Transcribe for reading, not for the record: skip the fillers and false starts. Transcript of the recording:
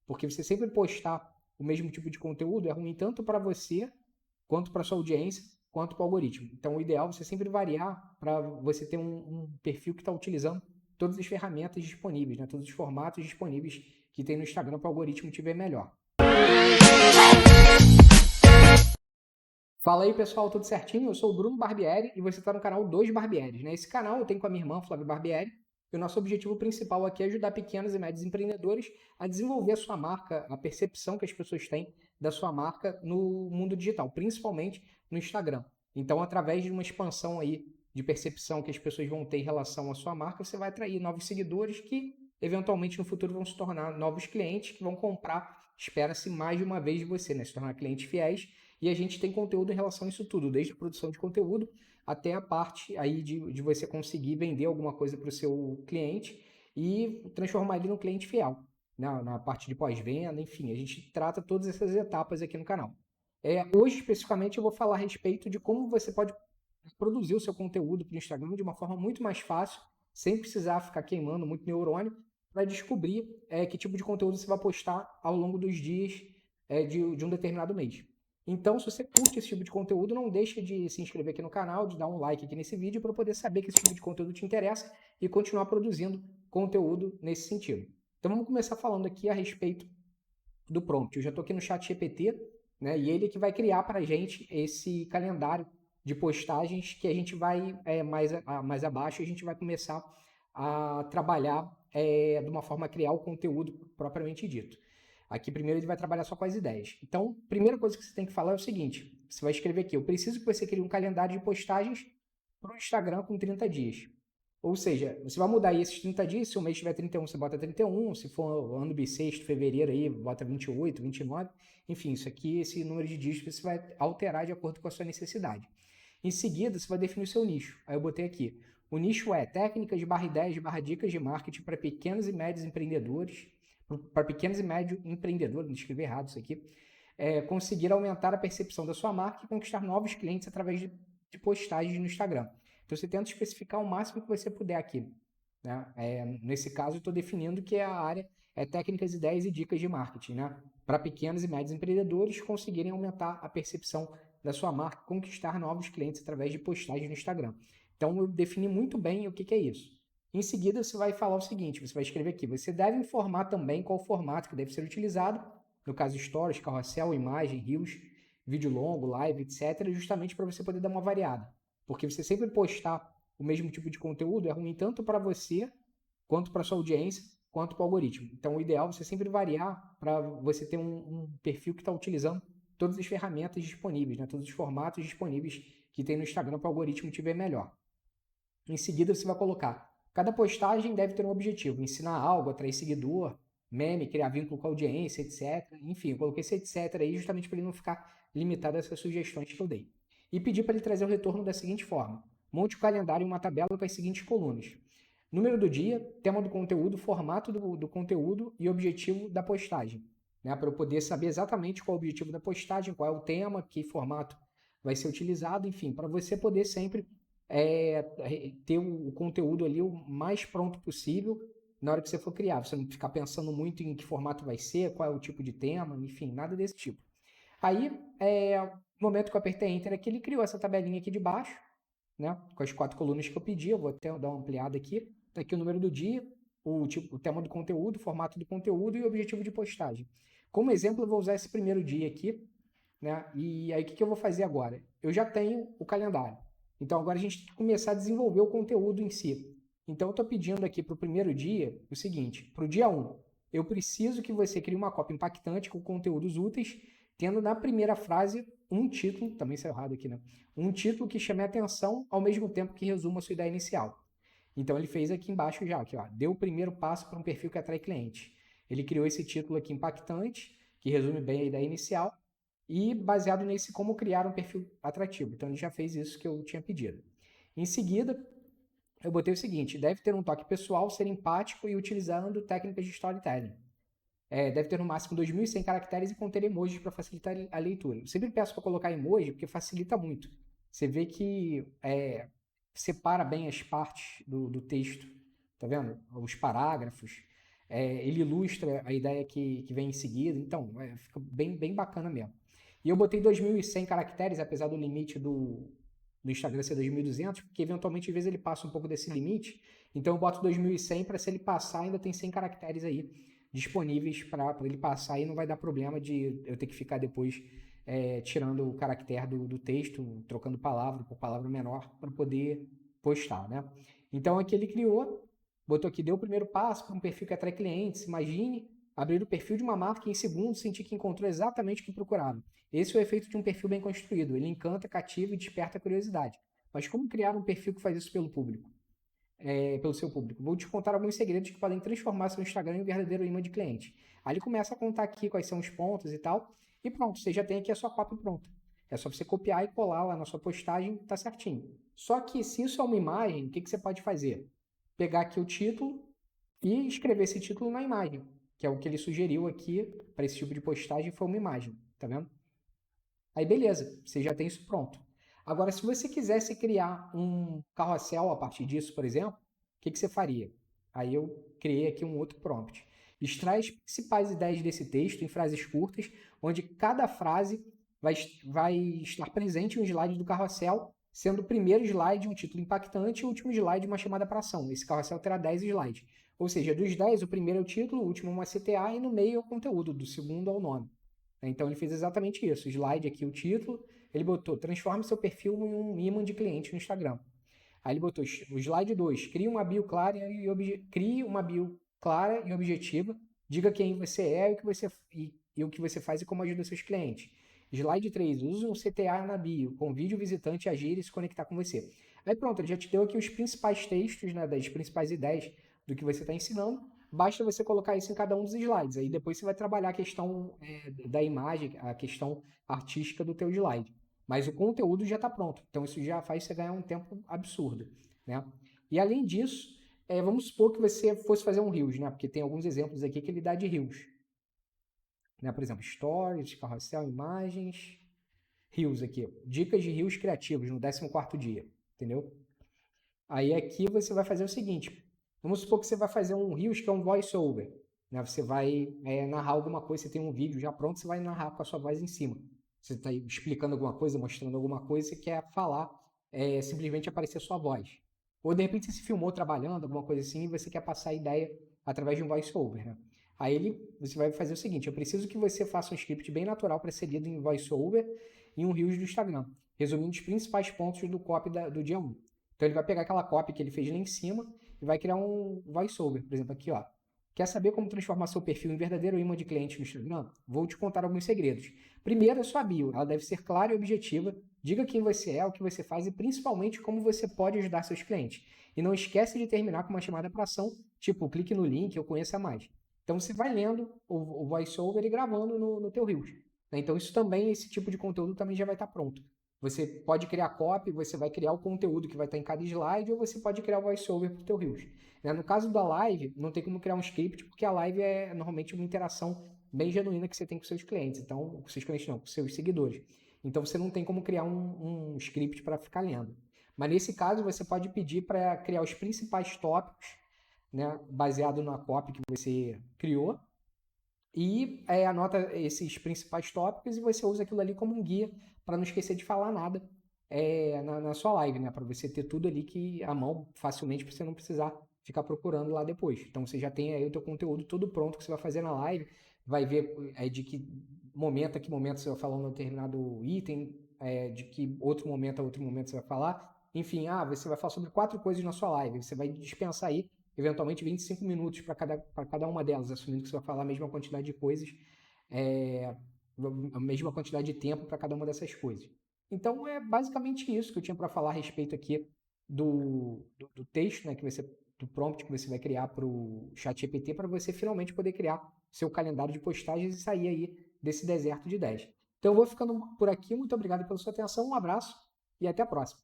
Porque você sempre postar o mesmo tipo de conteúdo é ruim tanto para você, quanto para sua audiência, quanto para o algoritmo. Então, o ideal é você sempre variar para você ter um perfil que está utilizando todas as ferramentas disponíveis, né? Todos os formatos disponíveis que tem no Instagram para o algoritmo te ver melhor. Fala aí, pessoal, tudo certinho? Eu sou o Bruno Barbieri e você está no canal Dois Barbieres, né? Esse canal eu tenho com a minha irmã, Flávia Barbieri, e o nosso objetivo principal aqui é ajudar pequenos e médios empreendedores a desenvolver a sua marca, a percepção que as pessoas têm da sua marca no mundo digital, principalmente no Instagram. Então, através de uma expansão aí de percepção que as pessoas vão ter em relação à sua marca, você vai atrair novos seguidores que, eventualmente, no futuro vão se tornar novos clientes que vão comprar, espera-se, mais de uma vez de você, né? Se tornar clientes fiéis. E a gente tem conteúdo em relação a isso tudo, desde a produção de conteúdo até a parte aí de você conseguir vender alguma coisa para o seu cliente e transformar ele num cliente fiel, na parte de pós-venda, enfim, a gente trata todas essas etapas aqui no canal. Hoje, especificamente, eu vou falar a respeito de como você pode produzir o seu conteúdo para o Instagram de uma forma muito mais fácil, sem precisar ficar queimando muito neurônio, para descobrir que tipo de conteúdo você vai postar ao longo dos dias de um determinado mês. Então, se você curte esse tipo de conteúdo, não deixe de se inscrever aqui no canal, de dar um like aqui nesse vídeo para poder saber que esse tipo de conteúdo te interessa e continuar produzindo conteúdo nesse sentido. Então, vamos começar falando aqui a respeito do prompt. Eu já estou aqui no chat GPT, né, e ele que vai criar para a gente esse calendário de postagens que a gente vai, mais abaixo, a gente vai começar a trabalhar de uma forma a criar o conteúdo propriamente dito. Aqui primeiro ele vai trabalhar só com as ideias. Então, a primeira coisa que você tem que falar é o seguinte, você vai escrever aqui, eu preciso que você crie um calendário de postagens para o Instagram com 30 dias. Ou seja, você vai mudar aí esses 30 dias, se o mês tiver 31, você bota 31, se for ano bissexto, fevereiro aí, bota 28, 29, enfim, isso aqui, esse número de dias você vai alterar de acordo com a sua necessidade. Em seguida, você vai definir o seu nicho. Aí eu botei aqui, o nicho é técnicas /ideias /dicas de marketing para pequenos e médios empreendedores, para pequenos e médios empreendedores, não escrevi errado isso aqui, conseguir aumentar a percepção da sua marca e conquistar novos clientes através de postagens no Instagram. Então você tenta especificar o máximo que você puder aqui. Né? Nesse caso, eu estou definindo que a área é técnicas, ideias e dicas de marketing, né? Para pequenos e médios empreendedores conseguirem aumentar a percepção da sua marca, conquistar novos clientes através de postagens no Instagram. Então eu defini muito bem o que é isso. Em seguida, você vai falar o seguinte, você vai escrever aqui, você deve informar também qual o formato que deve ser utilizado, no caso Stories, carrossel, imagem, reels, vídeo longo, live, etc., justamente para você poder dar uma variada. Porque você sempre postar o mesmo tipo de conteúdo é ruim tanto para você, quanto para sua audiência, quanto para o algoritmo. Então, o ideal é você sempre variar para você ter um perfil que está utilizando todas as ferramentas disponíveis, né? Todos os formatos disponíveis que tem no Instagram para o algoritmo te ver melhor. Em seguida, você vai colocar, cada postagem deve ter um objetivo, ensinar algo, atrair seguidor, meme, criar vínculo com a audiência, etc. Enfim, eu coloquei esse etc. aí justamente para ele não ficar limitado a essas sugestões que eu dei. E pedi para ele trazer o retorno da seguinte forma, monte o calendário em uma tabela com as seguintes colunas. Número do dia, tema do conteúdo, formato do conteúdo e objetivo da postagem. Né, para eu poder saber exatamente qual é o objetivo da postagem, qual é o tema, que formato vai ser utilizado, enfim, para você poder sempre ter o conteúdo ali o mais pronto possível na hora que você for criar. Você não ficar pensando muito em que formato vai ser, qual é o tipo de tema, enfim, nada desse tipo. Aí, no momento que eu apertei Enter aqui, ele criou essa tabelinha aqui de baixo, né, com as 4 colunas que eu pedi. Eu vou até dar uma ampliada aqui. Tá aqui o número do dia, o tema do conteúdo, o formato do conteúdo e o objetivo de postagem. Como exemplo, eu vou usar esse primeiro dia aqui, né? E aí, o que eu vou fazer agora? Eu já tenho o calendário. Então, agora a gente tem que começar a desenvolver o conteúdo em si. Então, eu estou pedindo aqui para o primeiro dia o seguinte, para o dia 1, eu preciso que você crie uma cópia impactante com conteúdos úteis, tendo na primeira frase um título, também saiu errado aqui, né? Um título que chame a atenção ao mesmo tempo que resuma a sua ideia inicial. Então, ele fez aqui embaixo já, aqui, ó, deu o primeiro passo para um perfil que atrai clientes. Ele criou esse título aqui impactante, que resume bem a ideia inicial, e baseado nesse como criar um perfil atrativo. Então ele já fez isso que eu tinha pedido. Em seguida, eu botei o seguinte, deve ter um toque pessoal, ser empático e utilizando técnicas de storytelling. Deve ter no máximo 2.100 caracteres e conter emojis para facilitar a leitura. Eu sempre peço para colocar emoji porque facilita muito. Você vê que separa bem as partes do texto, tá vendo? Os parágrafos. Ele ilustra a ideia que vem em seguida, então fica bem bacana mesmo. E eu botei 2.100 caracteres, apesar do limite do Instagram ser 2.200, porque eventualmente às vezes ele passa um pouco desse limite, então eu boto 2.100 para se ele passar ainda tem 100 caracteres aí disponíveis para ele passar e não vai dar problema de eu ter que ficar depois tirando o caractere do texto, trocando palavra por palavra menor para poder postar, né? Então aqui ele criou, botou aqui, deu o primeiro passo para um perfil que atrai clientes, imagine abrir o perfil de uma marca e em segundos sentir que encontrou exatamente o que procurava. Esse é o efeito de um perfil bem construído, ele encanta, cativa e desperta a curiosidade. Mas como criar um perfil que faz isso pelo público? Pelo seu público. Vou te contar alguns segredos que podem transformar seu Instagram em um verdadeiro imã de cliente. Aí ele começa a contar aqui quais são os pontos e tal, e pronto, você já tem aqui a sua cópia pronta. É só você copiar e colar lá na sua postagem, tá certinho. Só que se isso é uma imagem, o que você pode fazer? Pegar aqui o título e escrever esse título na imagem, que é o que ele sugeriu aqui para esse tipo de postagem, foi uma imagem, tá vendo? Aí beleza, você já tem isso pronto. Agora, se você quisesse criar um carrossel a partir disso, por exemplo, o que você faria? Aí eu criei aqui um outro prompt. Extrai as principais ideias desse texto em frases curtas, onde cada frase vai estar presente em um slide do carrossel, sendo o primeiro slide um título impactante e o último slide uma chamada para ação. Esse carrossel terá 10 slides. Ou seja, dos 10, o primeiro é o título, o último é uma CTA e no meio é o conteúdo, do segundo ao nome. Então ele fez exatamente isso. O slide aqui, o título, ele botou: transforme seu perfil em um imã de cliente no Instagram. Aí ele botou o slide 2, crie uma bio clara e objetiva, diga quem você é e o que você faz e como ajuda seus clientes. Slide 3, use um CTA na bio, convide o visitante a agir e se conectar com você. Aí pronto, ele já te deu aqui os principais textos, né, das principais ideias do que você está ensinando. Basta você colocar isso em cada um dos slides. Aí depois você vai trabalhar a questão da imagem, a questão artística do teu slide. Mas o conteúdo já está pronto. Então isso já faz você ganhar um tempo absurdo, né? E além disso, vamos supor que você fosse fazer um Reels, né? Porque tem alguns exemplos aqui que ele dá de Reels. Né? Por exemplo, Stories, Carrossel, Imagens, Reels aqui. Dicas de Reels criativos no 14º dia, entendeu? Aí aqui você vai fazer o seguinte. Vamos supor que você vai fazer um Reels que é um voice-over. Né? Você vai narrar alguma coisa, você tem um vídeo já pronto, você vai narrar com a sua voz em cima. Você está explicando alguma coisa, mostrando alguma coisa, você quer falar, simplesmente aparecer sua voz. Ou de repente você se filmou trabalhando, alguma coisa assim, e você quer passar a ideia através de um voice-over. Né? Aí você vai fazer o seguinte: eu preciso que você faça um script bem natural para ser lido em voice-over em um Reels do Instagram, resumindo os principais pontos do copy do dia 1. Então ele vai pegar aquela copy que ele fez lá em cima e vai criar um voiceover, por exemplo, aqui, ó. Quer saber como transformar seu perfil em verdadeiro imã de cliente no Instagram? Vou te contar alguns segredos. Primeiro, a sua bio. Ela deve ser clara e objetiva. Diga quem você é, o que você faz e principalmente como você pode ajudar seus clientes. E não esquece de terminar com uma chamada para ação, tipo, clique no link, eu conheça mais. Então você vai lendo o voiceover e gravando no teu Reels. Então isso também, esse tipo de conteúdo também já vai estar pronto. Você pode criar copy, você vai criar o conteúdo que vai estar em cada slide, ou você pode criar o voiceover para o teu Reels. No caso da live, não tem como criar um script, porque a live é normalmente uma interação bem genuína que você tem com seus clientes. Então, com seus clientes não, com seus seguidores. Então, você não tem como criar um script para ficar lendo. Mas nesse caso, você pode pedir para criar os principais tópicos, né, baseado na copy que você criou, e anota esses principais tópicos e você usa aquilo ali como um guia para não esquecer de falar nada na sua live, né? Para você ter tudo ali que à mão facilmente para você não precisar ficar procurando lá depois. Então você já tem aí o teu conteúdo todo pronto que você vai fazer na live, vai ver de que momento a que momento você vai falar um determinado item, de que outro momento a outro momento você vai falar. Enfim, você vai falar sobre 4 coisas na sua live, você vai dispensar aí eventualmente 25 minutos para cada uma delas, assumindo que você vai falar a mesma quantidade de coisas, a mesma quantidade de tempo para cada uma dessas coisas. Então é basicamente isso que eu tinha para falar a respeito aqui do texto, né, do prompt que você vai criar para o ChatGPT para você finalmente poder criar seu calendário de postagens e sair aí desse deserto de ideias. Então eu vou ficando por aqui, muito obrigado pela sua atenção, um abraço e até a próxima.